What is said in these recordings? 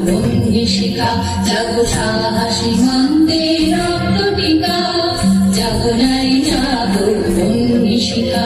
বন্দিশিখা জাগো সাহসী মন্দে রক্ত টিকা জাগো নারী জাগো বন্দিশিখা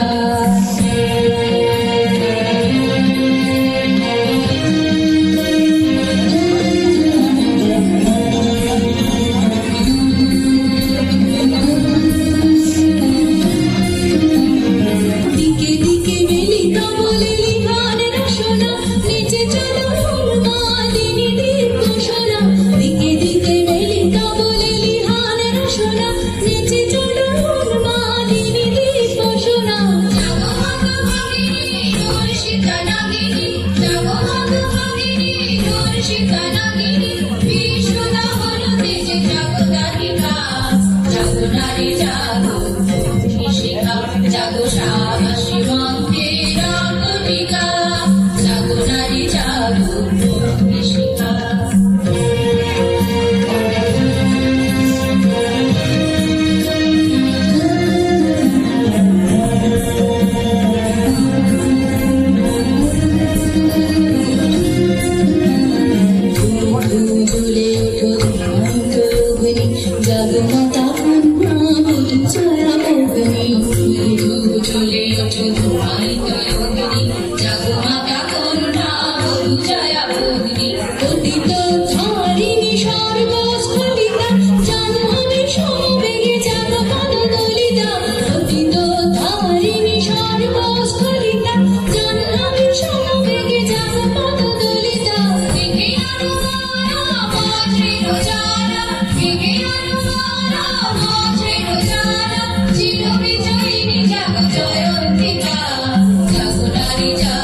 জাগো সাহসী মন্দে রক্ত টিকা জাগো নারী জাগো বন্দিশিখা জাগো মাতা কন্যা পরিচয়া ভগিনী চলে ওঠো তোমায় তয়োগিনী জাগো মাতা কন্যা পরিচয়া ভগিনী পতিত ধারিণী সর্বস্ফলিতা জাহ্নবী সমবেগে জাগো পদদলিতা পতিত ধারিণী সর্বস্ফলিতা জাহ্নবী সমবেগে জাগো পদদলিতা দিকে অনুমানা বজ্রের জানা দিকে অনুমানা বজ্রের জানা চির বিজয়িনী জাগো জয়ন্তিকা জাগো নারী জাগো